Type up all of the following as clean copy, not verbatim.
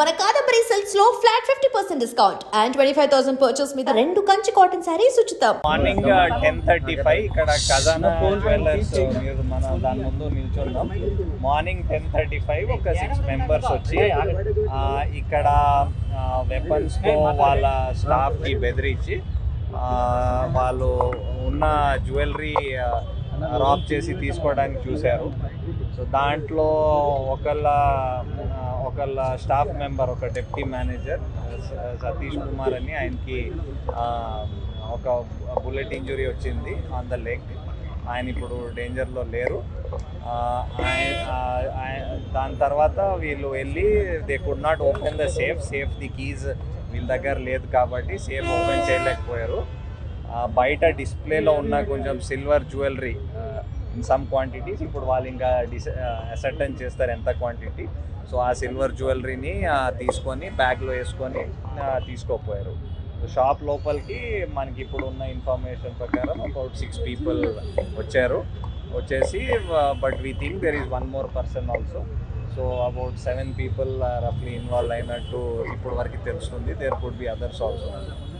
మన కాదంబరి సిల్క్స్ లో flat 50% discount and 25,000 purchase మీద 2 కంచి కాటన్ సారీస్ ఉచితం. మార్నింగ్ 10:35 ఇక్కడ ఖజానా జ్యువెలర్స్ మీరు మన దాని ముందు నిల్చున్నాం. మార్నింగ్ 10:35 ఒక 6 మెంబర్స్ వచ్చి ఇక్కడ వెపన్స్తో వాళ్ళ స్టాఫ్కి బెదిరించి వాళ్ళు ఉన్న జ్యువెలరీ రాబ్ చేసి తీసుకోవడానికి చూశారు. సో దాంట్లో ఒకళ్ళ స్టాఫ్ మెంబర్, ఒక డిప్యూటీ మేనేజర్ సతీష్ కుమార్ అని, ఆయనకి ఒక బుల్లెట్ ఇంజురీ వచ్చింది ఆన్ ద లెగ్. ఆయన ఇప్పుడు డేంజర్లో లేరు. దాని తర్వాత వీళ్ళు వెళ్ళి they could not open the safe the keys వీళ్ళ దగ్గర లేదు కాబట్టి సేఫ్ ఓపెన్ చేయలేకపోయారు. బయట డిస్ప్లేలో ఉన్న కొంచెం silver jewellery in some quantities ఇప్పుడు వాళ్ళు ఇంకా అసర్టైన్ చేస్తారు ఎంత క్వాంటిటీ. సో ఆ సిల్వర్ జ్యువెలరీని తీసుకొని బ్యాగ్లో వేసుకొని తీసుకోపోయారు. షాప్ లోపలికి మనకి ఇప్పుడు ఉన్న ఇన్ఫర్మేషన్ ప్రకారం అబౌట్ 6 పీపుల్ వచ్చేసి but we think there is 1 more person also. So about 7 people రఫ్లీ ఇన్వాల్వ్ అయినట్టు ఇప్పుడు వరకు తెలుస్తుంది. There could be others also.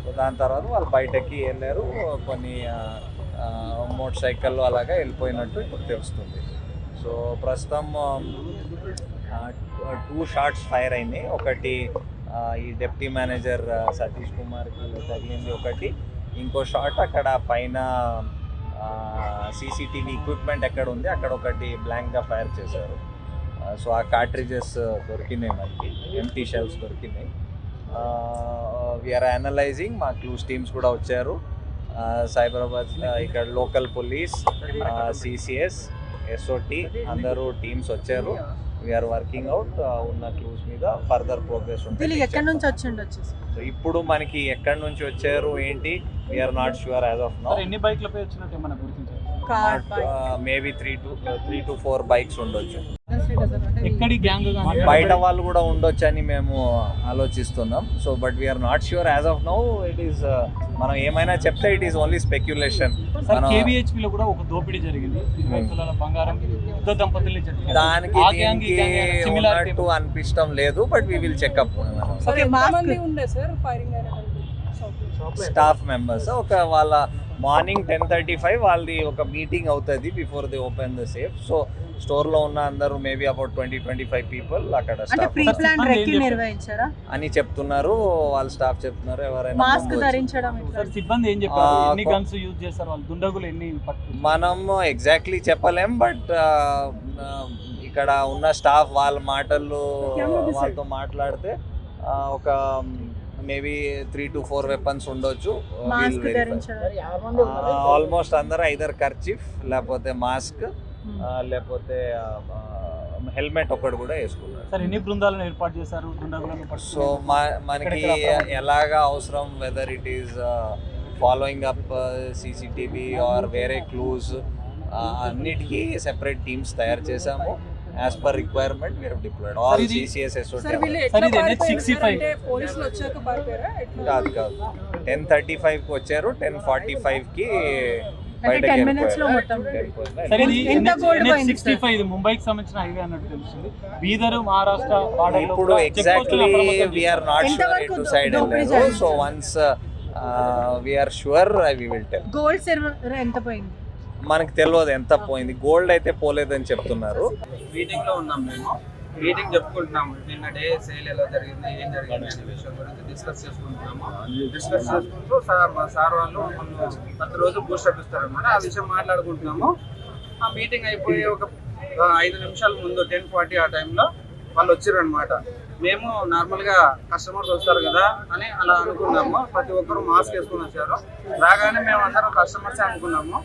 So దాని తర్వాత వాళ్ళు బయటకి వెళ్ళారు. కొన్ని మోటార్ సైకిళ్ళు అలాగా వెళ్ళిపోయినట్టు ఇప్పుడు తెలుస్తుంది. సో ప్రస్తుతం 2 shots ఫైర్ అయినాయి. ఒకటి ఈ డిప్యూటీ మేనేజర్ సతీష్ కుమార్కి తగిలింది ఒకటి. ఇంకో షాట్ అక్కడ పైన సీసీటీవీ ఎక్విప్మెంట్ ఎక్కడ ఉంది అక్కడ ఒకటి బ్లాంక్గా ఫైర్ చేశారు. సో ఆ కార్ట్రిజెస్ దొరికినాయి, మనకి ఎంటీ షెల్స్ దొరికినాయి. We are analyzing. మా క్లూస్ టీమ్స్ కూడా వచ్చారు. సైబరాబాద్ ఇక్కడ లోకల్ పోలీస్, సిసిఎస్, ఎస్ఓటి అందరూ టీమ్స్ వచ్చారు. వీఆర్ వర్కింగ్ అవుట్ ఉన్న క్లూస్ మీద ఫర్దర్ ప్రోగ్రెస్ ఉంటుంది. ఎక్కడి నుంచి వచ్చిండొచ్చు? సో ఇప్పుడు మనకి ఎక్కడి నుంచి వచ్చారు ఏంటి we are not sure as of now. ఎన్ని బైక్లపై వచ్చినట్టు ఏమైనా గుర్తించారు? మేబీ 3 to 4 బైక్స్ ఉండొచ్చు. ఎక్కడి గ్యాంగ్ బయట వాళ్ళు కూడా ఉండొచ్చు అని మేము ఆలోచిస్తున్నాం. So but we are not sure as of now. It is మనం ఏమైనా చెప్తే ఇట్ ఈస్ ఓన్లీ స్పెక్యులేషన్. కేబిహెచ్పిలో కూడా ఒక దోపిడీ జరిగింది. 20 తులాల బంగారం యుద్ధ దంపతులే జరిగింది. దానికి ఉన్నట్టు అనిపించడం లేదు. But we will checkup. Staff members ఒక వాళ్ళ మార్నింగ్ 10:35 వాళ్ళది ఒక మీటింగ్ అవుతుంది before they open the safe. So స్టోర్లో ఉన్న అందరూ మేబీ అబౌట్ 20-25 పీపుల్ అక్కడ స్టాఫ్ అని చెప్తున్నారు. వాళ్ళ స్టాఫ్ చెప్తున్నారు. ఎవరైనా సిబ్బంది ఏం చెప్పారు? ఎన్ని గన్స్ యూజ్ చేస్తారు వాళ్ళు? దుండగులు ఎన్ని? మనం ఎగ్జాక్ట్లీ చెప్పలేం. బట్ ఇక్కడ ఉన్న స్టాఫ్ వాళ్ళ మాటల్లో వాళ్ళతో మాట్లాడితే ఒక మేబీ 3 to 4 వెపన్స్ ఉండొచ్చు. ఆల్మోస్ట్ అందరూ ఐదర్ కర్చీఫ్ లేకపోతే మాస్క్ లేకపోతే హెల్మెట్ ఒకటి కూడా వేసుకున్నారు. సార్ ఎన్ని బృందాలను ఏర్పాటు చేశారు? సో మనకి ఎలాగా అవసరం, whether it is following up CCTV or వేరే క్లూస్, అన్నిటికీ సెపరేట్ టీమ్స్ తయారు చేశాము. As per requirement, we have deployed all CCS SOT. కాదు 10:35 కి వచ్చారు. 10:45 కి ముంబైకి సంబంధించిన హైవే అన్నట్టు తెలుస్తుంది. బీదర్ మహారాష్ట్ర ఇప్పుడు ఎగ్జాక్ట్లీ వీఆర్ నాట్ షూర్ ఎటు సైడ్ వెళ్ళారు. So once we are sure we will tell. Gold silver ఎంత పోయింది మనకు తెలియదు ఎంత పోయింది. గోల్డ్ అయితే పోలేదని చెప్తున్నారు. మీటింగ్ లో ఉన్నాం మేము. మీటింగ్ చెప్పుకుంటున్నాము. నిన్న డే సేల్ ఎలా జరిగింది, ఏం జరిగింది అనే విషయం గురించి డిస్కస్ చేసుకుంటున్నాము. డిస్కస్ చేసుకుంటూ మా సార్ వాళ్ళు ప్రతిరోజు బూస్టప్ ఇస్తారనమాట. ఆ విషయం మాట్లాడుకుంటున్నాము. ఆ మీటింగ్ అయిపోయి ఒక 5 నిమిషాల ముందు 10:40 ఆ టైంలో వాళ్ళు వచ్చారనమాట. మేము నార్మల్గా కస్టమర్స్ వస్తారు కదా అని అలా అనుకున్నాము. ప్రతి ఒక్కరు మాస్క్ వేసుకొని వచ్చారు. రాగానే మేము అందరం కస్టమర్సే అనుకున్నాము.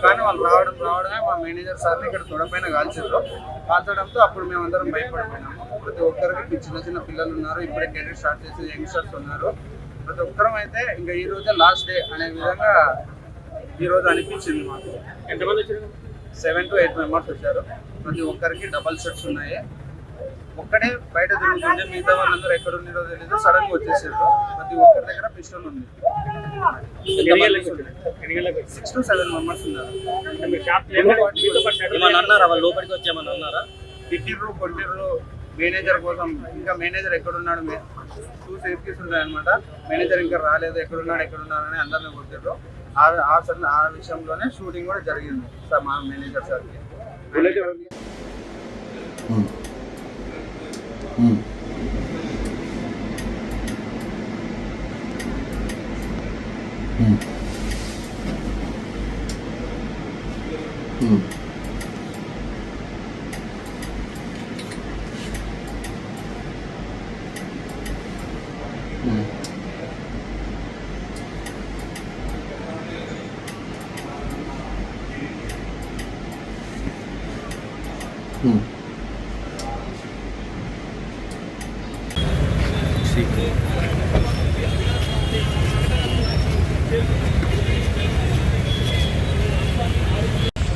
కానీ వాళ్ళు రావడమే మా మేనేజర్ సార్ని ఇక్కడ తొడపైన కాల్చడంతో అప్పుడు మేమందరం భయపడిపోయినాము. ప్రతి ఒక్కరికి చిన్న పిల్లలు ఉన్నారు. ఇప్పుడే కెరీర్ స్టార్ట్ చేసి యంగ్స్టర్స్ ఉన్నారు. ప్రతి ఒక్కరం అయితే ఇంకా ఈ రోజే లాస్ట్ డే అనే విధంగా ఈరోజు అనిపించింది మాకు. ఎంతమంది వచ్చారు? 7 to 8 members వచ్చారు. ప్రతి ఒక్కరికి డబల్ షర్ట్స్ ఉన్నాయి. ఒక్కడే బయట తిరుగుతుంది. మిగతా వాళ్ళందరూ ఎక్కడ ఉన్నారో తెలియదు. సడన్ గా వచ్చేసారు. ప్రతి ఒక్కరి దగ్గర పిస్టల్ ఉంది. 6 to 7 members ఉన్నారు. ఏమన్నా అన్నారా? వాళ్ళు లోపలికి వచ్చి ఏమన్నా అన్నారా? తిట్టిర్రు, కొట్టిర్రు. మేనేజర్ కోసం ఇంకా మేనేజర్ ఎక్కడున్నాడు 2 సేఫ్ కేసు ఉంటాయి అనమాట. మేనేజర్ ఇంకా రాలేదు, ఎక్కడున్నాడు అని అందరిని కొట్టారు. ఆ విషయంలోనే షూటింగ్ కూడా జరిగింది సార్ మా మేనేజర్ సార్కి.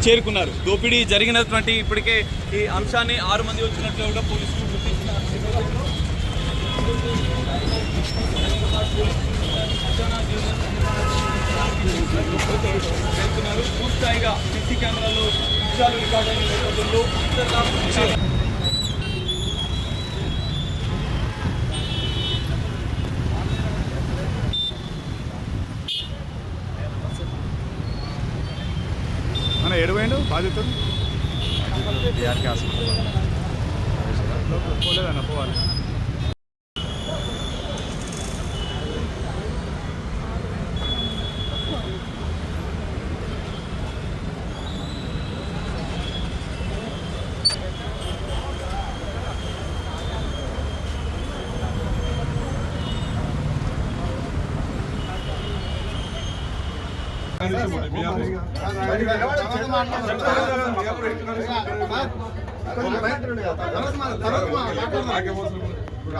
చేరుకున్నారు. దోపిడీ జరిగినటువంటి ఇప్పటికే ఈ అంశాన్ని 6 మంది వచ్చినట్లు కూడా పోలీసులు గుర్తించారు. పూర్తిగా సీసీ కెమెరాలో దృశ్యాలు రికార్డు అయిన నేపథ్యంలో మన ఎడవైండు బాధితుడు బీఆర్కే హాస్పిటల్ పోలేదన్న పోవాలి.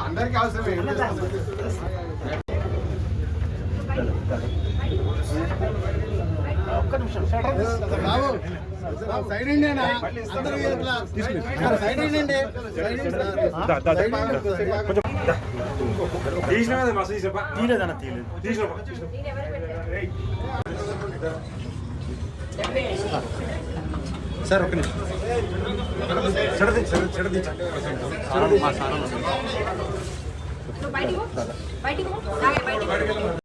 అందరికీ అవసరమే. ఒక్క నిమిషం సైడ్ ఇండియా సైడ్ ఇండియా తీయలేదన్న తీయలేదు. సార్ ఒక నిమిషం బయటికి